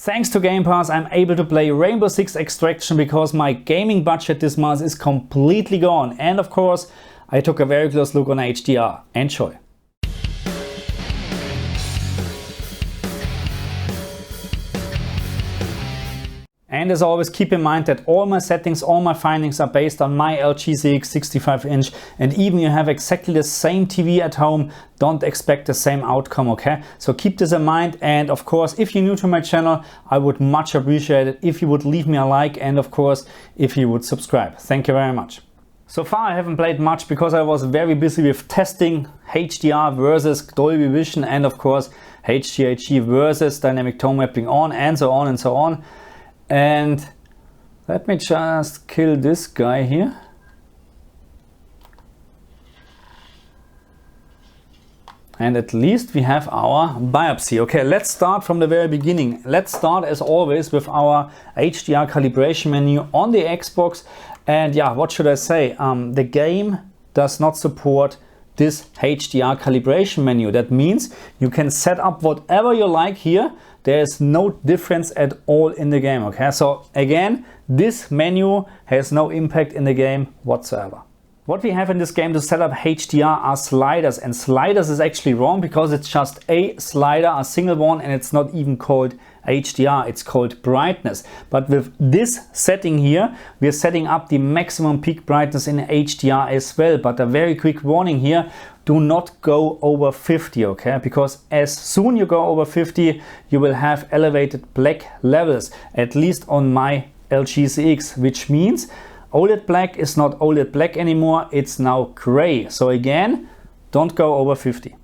Thanks to Game Pass, I'm able to play Rainbow Six Extraction because my gaming budget this month is completely gone. And of course, I took a very close look on HDR. Enjoy! And as always, keep in mind that all my settings, all my findings are based on my LG CX 65-inch, and even you have exactly the same TV at home, don't expect the same outcome, okay? So keep this in mind, and of course, if you're new to my channel, I would much appreciate it if you would leave me a like, and of course, if you would subscribe. Thank you very much. So far I haven't played much because I was very busy with testing HDR versus Dolby Vision, and of course HDR versus dynamic tone mapping on, and so on and so on. And let me just kill this guy here. And at least we have our biopsy. Okay, let's start from the very beginning. Let's start as always with our HDR calibration menu on the Xbox. And yeah, what should I say? The game does not support this HDR calibration menu. That means you can set up whatever you like here. There is no difference at all in the game, okay? So again, this menu has no impact in the game whatsoever. What we have in this game to set up HDR are sliders, and sliders is actually wrong because it's just a slider, a single one, and it's not even called HDR, it's called brightness. But with this setting here, we're setting up the maximum peak brightness in HDR as well. But a very quick warning here, do not go over 50, okay? Because as soon you go over 50, you will have elevated black levels, at least on my LG CX, which means OLED black is not OLED black anymore, it's now gray. So again, don't go over 50.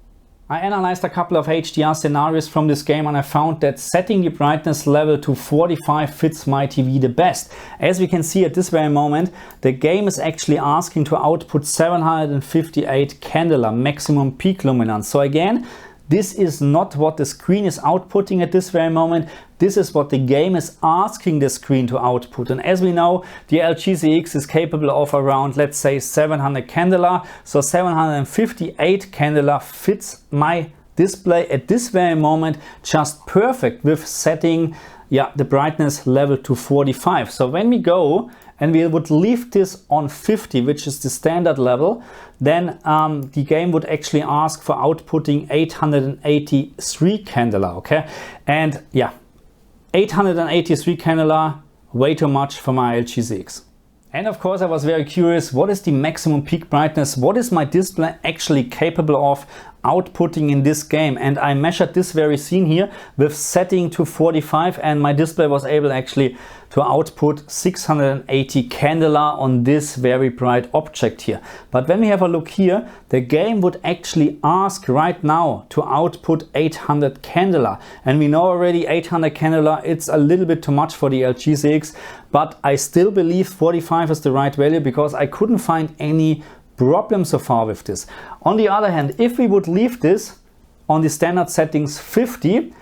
I analyzed a couple of HDR scenarios from this game, and I found that setting the brightness level to 45 fits my TV the best. As we can see at this very moment, the game is actually asking to output 758 candela maximum peak luminance. So again, this is not what the screen is outputting at this very moment. This is what the game is asking the screen to output. And as we know, the LG CX is capable of around, let's say, 700 candela. So 758 candela fits my display at this very moment just perfect with setting the brightness level to 45. So when we go and we would leave this on 50, which is the standard level, then the game would actually ask for outputting 883 candela, okay? And yeah, 883 candela, way too much for my LG CX. And of course I was very curious, what is the maximum peak brightness? What is my display actually capable of outputting in this game? And I measured this very scene here with setting to 45, and my display was able actually to output 680 candela on this very bright object here. But when we have a look here, the game would actually ask right now to output 800 candela. And we know already 800 candela, it's a little bit too much for the LG CX, but I still believe 45 is the right value because I couldn't find any problem so far with this. On the other hand, if we would leave this on the standard settings 50,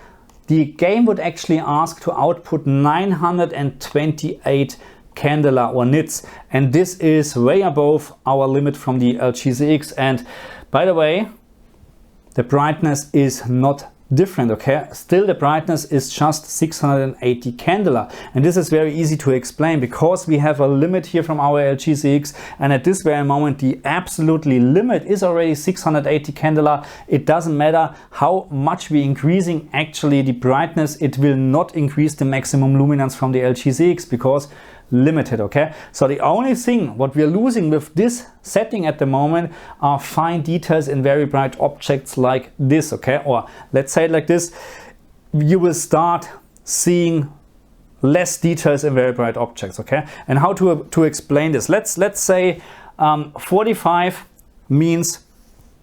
the game would actually ask to output 928 candela or nits, and this is way above our limit from the LG CX. And by the way, the brightness is not different, okay? Still the brightness is just 680 candela, and this is very easy to explain because we have a limit here from our LG CX, and at this very moment the absolutely limit is already 680 candela. It doesn't matter how much we're increasing actually the brightness, it will not increase the maximum luminance from the LG CX because limited, okay? So the only thing what we're losing with this setting at the moment are fine details in very bright objects like this, okay? Or let's say it like this, you will start seeing less details in very bright objects, okay? And how to explain this? Let's say 45 means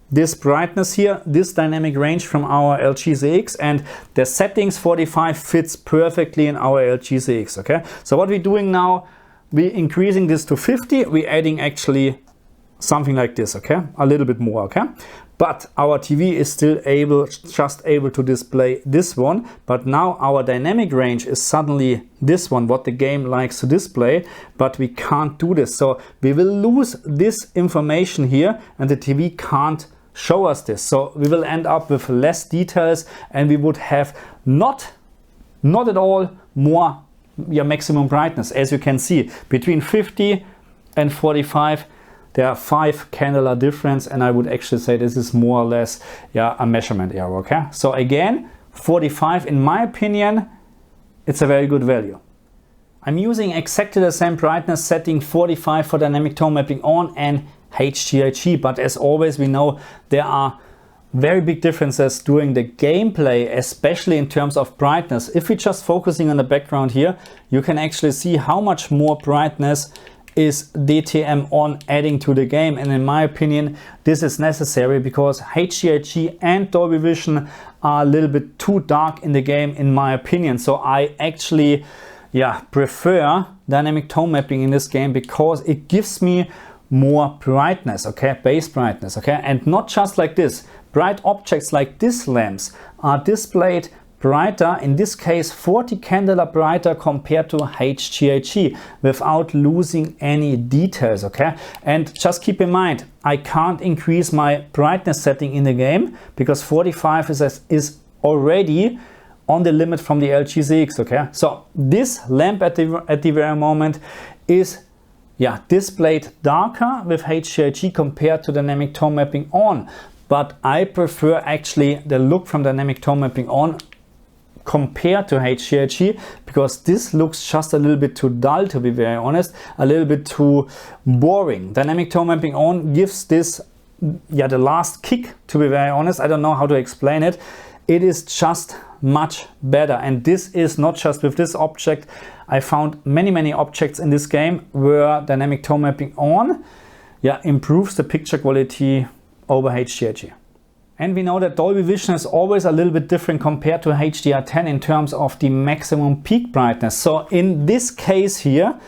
this brightness here, this dynamic range from our LG CX, and the settings 45 fits perfectly in our LG CX, okay? So what we're doing now, we're increasing this to 50, we're adding actually something like this, okay? A little bit more, okay? But our TV is still just able to display this one, but now our dynamic range is suddenly this one, what the game likes to display, but we can't do this. So we will lose this information here, and the TV can't show us this. So we will end up with less details, and we would have not not at all more maximum brightness. As you can see, between 50 and 45, there are 5 candela difference, and I would actually say this is more or less a measurement error. Okay, so again, 45, in my opinion, it's a very good value. I'm using exactly the same brightness setting, 45 for dynamic tone mapping on and HDR, but as always we know there are very big differences during the gameplay, especially in terms of brightness. If we're just focusing on the background here, you can actually see how much more brightness is DTM on adding to the game, and in my opinion this is necessary because HDR and Dolby Vision are a little bit too dark in the game in my opinion. So I actually prefer dynamic tone mapping in this game because it gives me more brightness, okay, base brightness, okay, and not just like this. Bright objects like these lamps are displayed brighter, in this case 40 candela brighter compared to HDR without losing any details, okay. And just keep in mind, I can't increase my brightness setting in the game because 45 is already on the limit from the LGCX, okay. So this lamp at the very moment is displayed darker with HDR compared to dynamic tone mapping on, but I prefer actually the look from dynamic tone mapping on compared to HDR because this looks just a little bit too dull, to be very honest, a little bit too boring. Dynamic tone mapping on gives this the last kick, to be very honest. I don't know how to explain it. It is just much better, and this is not just with this object. I found many objects in this game where dynamic tone mapping on improves the picture quality over HDR. And we know that Dolby Vision is always a little bit different compared to HDR10 in terms of the maximum peak brightness. So in this case here,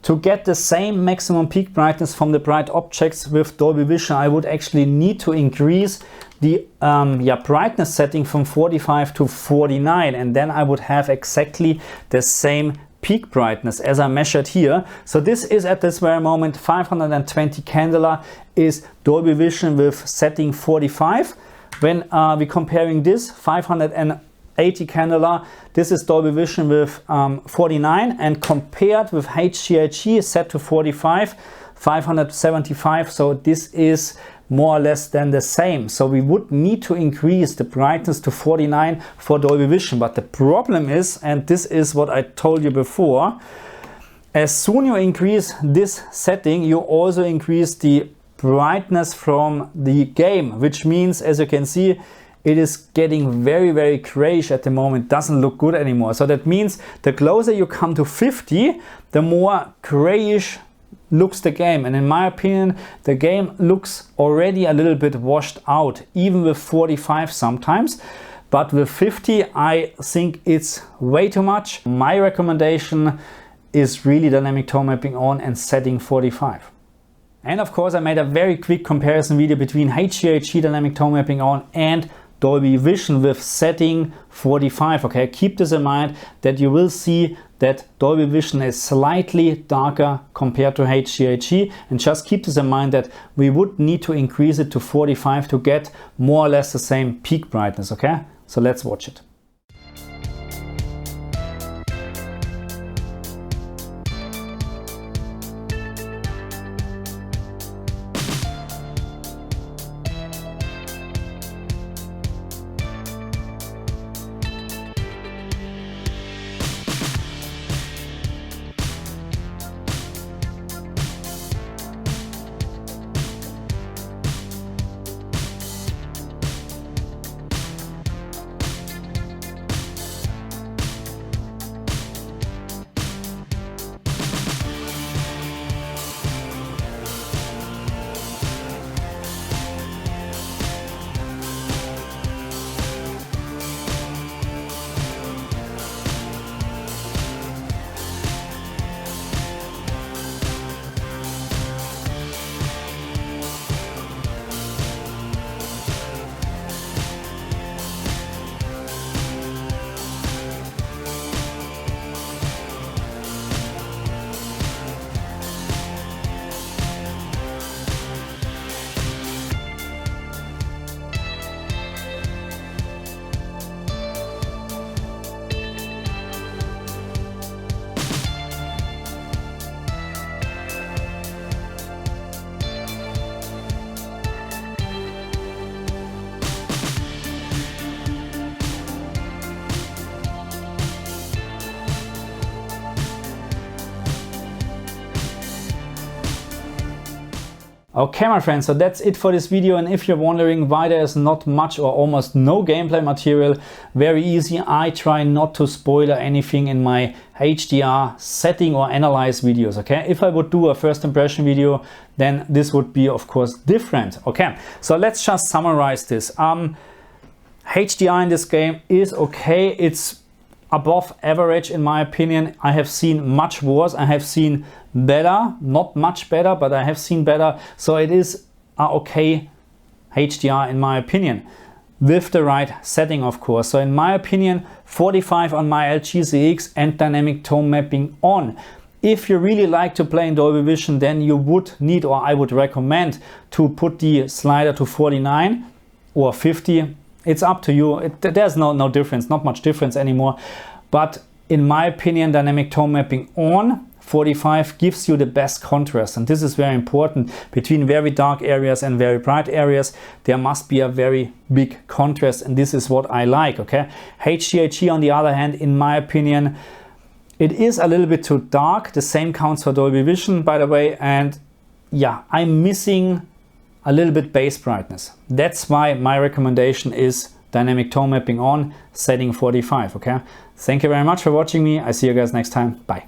to get the same maximum peak brightness from the bright objects with Dolby Vision, I would actually need to increase the brightness setting from 45 to 49, and then I would have exactly the same peak brightness as I measured here. So this is at this very moment 520 candela is Dolby Vision with setting 45. When we're comparing this 580 candela, this is Dolby Vision with 49, and compared with HDR set to 45, 575. So this is more or less than the same. So we would need to increase the brightness to 49 for Dolby Vision. But the problem is, and this is what I told you before, as soon you increase this setting, you also increase the brightness from the game, which means, as you can see, it is getting very grayish at the moment, doesn't look good anymore. So that means the closer you come to 50, the more grayish looks the game, and in my opinion the game looks already a little bit washed out, even with 45 sometimes, but with 50 I think it's way too much. My recommendation is really dynamic tone mapping on and setting 45. And of course I made a very quick comparison video between HDR dynamic tone mapping on and Dolby Vision with setting 45. Okay, keep this in mind that you will see that Dolby Vision is slightly darker compared to HDR, and just keep this in mind that we would need to increase it to 45 to get more or less the same peak brightness. Okay, so let's watch it. Okay, my friends, so that's it for this video. And if you're wondering why there's not much or almost no gameplay material, very easy. I try not to spoil anything in my HDR setting or analyze videos. Okay, if I would do a first impression video, then this would be of course different. Okay, so let's just summarize this. HDR in this game is okay. It's above average in my opinion. I have seen much worse. I have seen better, not much better, but I have seen better. So it is okay HDR in my opinion, with the right setting of course. So in my opinion, 45 on my LG CX and dynamic tone mapping on. If you really like to play in Dolby Vision, then you would need, or I would recommend, to put the slider to 49 or 50. It's up to you. There's no difference, not much difference anymore. But in my opinion, dynamic tone mapping on 45 gives you the best contrast, and this is very important. Between very dark areas and very bright areas, there must be a very big contrast, and this is what I like. Okay, HDHG on the other hand, in my opinion, it is a little bit too dark. The same counts for Dolby Vision, by the way, and yeah, I'm missing a little bit base brightness. That's why my recommendation is dynamic tone mapping on, setting 45. Okay, thank you very much for watching me. I see you guys next time. Bye.